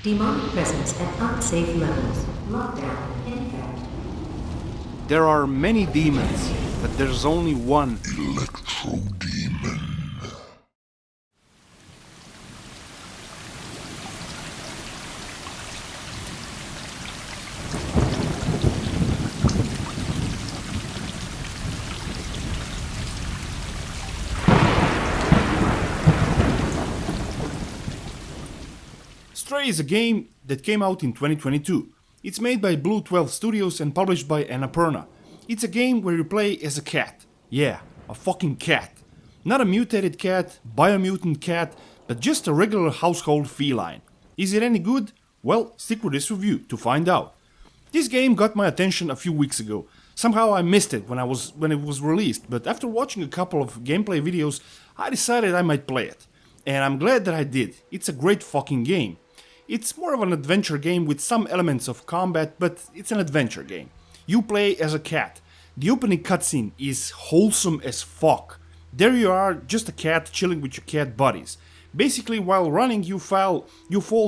Demonic presence at unsafe levels. Lockdown in effect. There are many demons, but there's only one. Electro Demon. Stray is a game that came out in 2022. It's made by Blue 12 Studios and published by Annapurna. It's a game where you play as a cat. Yeah, a fucking cat. Not a mutated cat, biomutant cat, but just a regular household feline. Is it any good? Well, stick with this review to find out. This game got my attention a few weeks ago. Somehow I missed it when it was released, but after watching a couple of gameplay videos, I decided I might play it. And I'm glad that I did. It's a great fucking game. It's more of an adventure game with some elements of combat, but it's an adventure game. You play as a cat. The opening cutscene is wholesome as fuck. There you are, just a cat chilling with your cat buddies. Basically, while running, you fall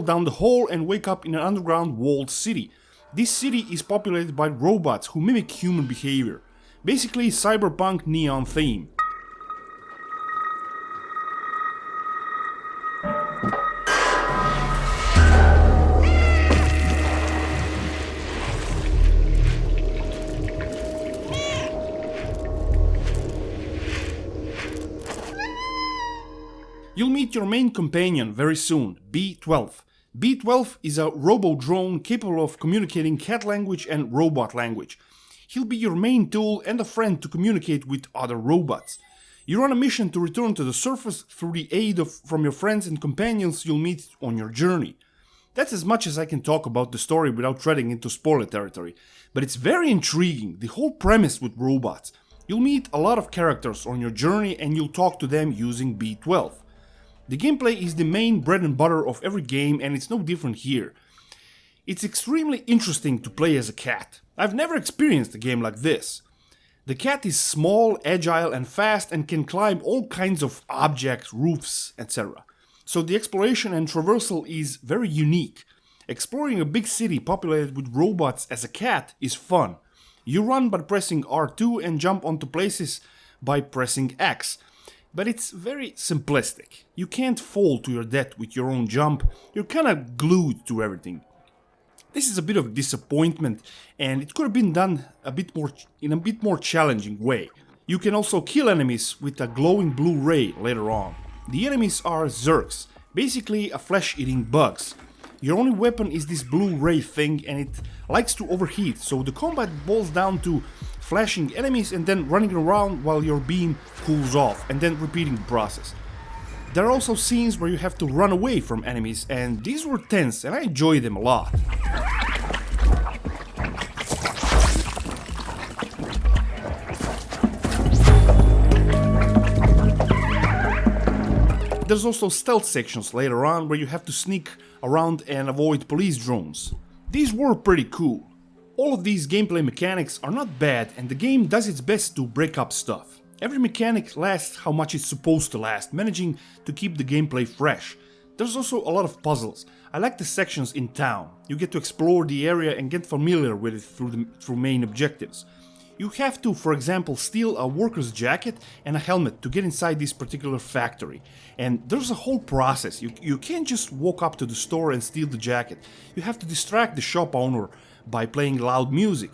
down the hole and wake up in an underground walled city. This city is populated by robots who mimic human behavior. Basically, cyberpunk neon theme. You'll meet your main companion very soon, B12. B12 is a robo-drone capable of communicating cat language and robot language. He'll be your main tool and a friend to communicate with other robots. You're on a mission to return to the surface through the aid from your friends and companions you'll meet on your journey. That's as much as I can talk about the story without treading into spoiler territory, but it's very intriguing, the whole premise with robots. You'll meet a lot of characters on your journey and you'll talk to them using B12. The gameplay is the main bread and butter of every game and it's no different here. It's extremely interesting to play as a cat. I've never experienced a game like this. The cat is small, agile and fast and can climb all kinds of objects, roofs, etc. So the exploration and traversal is very unique. Exploring a big city populated with robots as a cat is fun. You run by pressing R2 and jump onto places by pressing X. But it's very simplistic. You can't fall to your death with your own jump, you're kinda glued to everything. This is a bit of a disappointment and it could have been done in a bit more challenging way. You can also kill enemies with a glowing blue ray later on. The enemies are Zergs, basically a flesh-eating bugs. Your only weapon is this blue ray thing and it likes to overheat, so the combat boils down to flashing enemies and then running around while your beam cools off and then repeating the process. There are also scenes where you have to run away from enemies and these were tense and I enjoy them a lot. There's also stealth sections later on where you have to sneak around and avoid police drones. These were pretty cool. All of these gameplay mechanics are not bad and the game does its best to break up stuff. Every mechanic lasts how much it's supposed to last, managing to keep the gameplay fresh. There's also a lot of puzzles. I like the sections in town. You get to explore the area and get familiar with it through main objectives. You have to, for example, steal a worker's jacket and a helmet to get inside this particular factory. And there's a whole process. You can't just walk up to the store and steal the jacket. You have to distract the shop owner by playing loud music.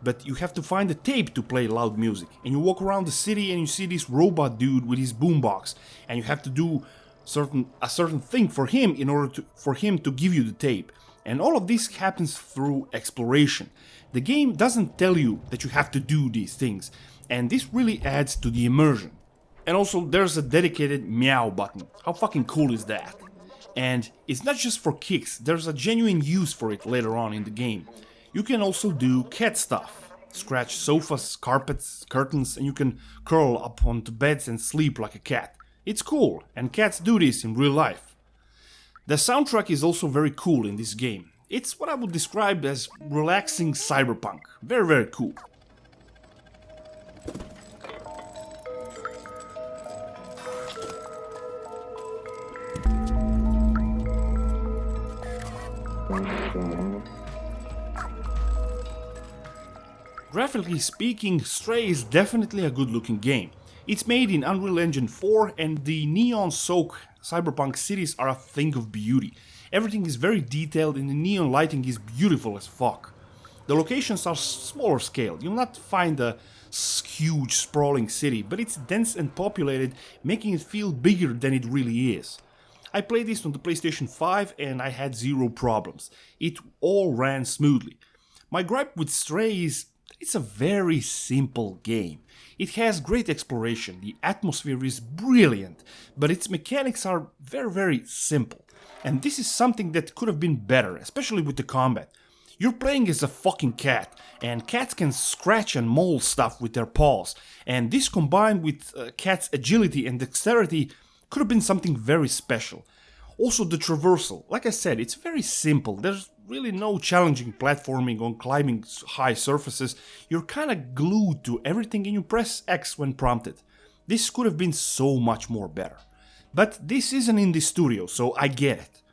But you have to find a tape to play loud music. And you walk around the city and you see this robot dude with his boombox. And you have to do a certain thing for him in order for him to give you the tape. And all of this happens through exploration. The game doesn't tell you that you have to do these things, and this really adds to the immersion. And also there's a dedicated meow button. How fucking cool is that? And it's not just for kicks, there's a genuine use for it later on in the game. You can also do cat stuff. Scratch sofas, carpets, curtains, and you can curl up onto beds and sleep like a cat. It's cool, and cats do this in real life. The soundtrack is also very cool in this game. It's what I would describe as relaxing cyberpunk. Very, very cool. Graphically speaking, Stray is definitely a good looking game. It's made in Unreal Engine 4 and the neon soak cyberpunk cities are a thing of beauty. Everything is very detailed and the neon lighting is beautiful as fuck. The locations are smaller scale, you'll not find a huge sprawling city, but it's dense and populated, making it feel bigger than it really is. I played this on the PlayStation 5 and I had zero problems. It all ran smoothly. My gripe with Stray is it's a very simple game. It has great exploration, the atmosphere is brilliant, but its mechanics are very simple. And this is something that could have been better, especially with the combat. You're playing as a fucking cat, and cats can scratch and maul stuff with their paws, and this combined with cats' agility and dexterity could have been something very special. Also the traversal, like I said, it's very simple, there's really no challenging platforming on climbing high surfaces, you're kinda glued to everything and you press X when prompted. This could have been so much more better. But this is an indie studio, so I get it.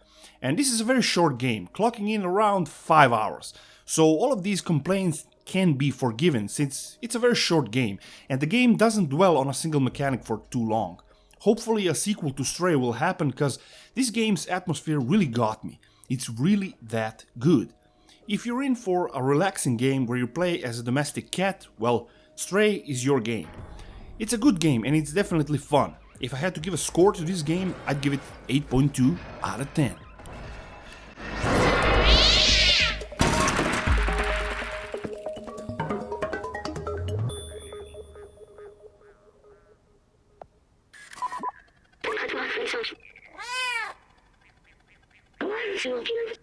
And this is a very short game, clocking in around 5 hours, so all of these complaints can be forgiven since it's a very short game and the game doesn't dwell on a single mechanic for too long. Hopefully a sequel to Stray will happen because this game's atmosphere really got me. It's really that good. If you're in for a relaxing game where you play as a domestic cat, well, Stray is your game. It's a good game and it's definitely fun. If I had to give a score to this game, I'd give it 8.2 out of 10. Why are you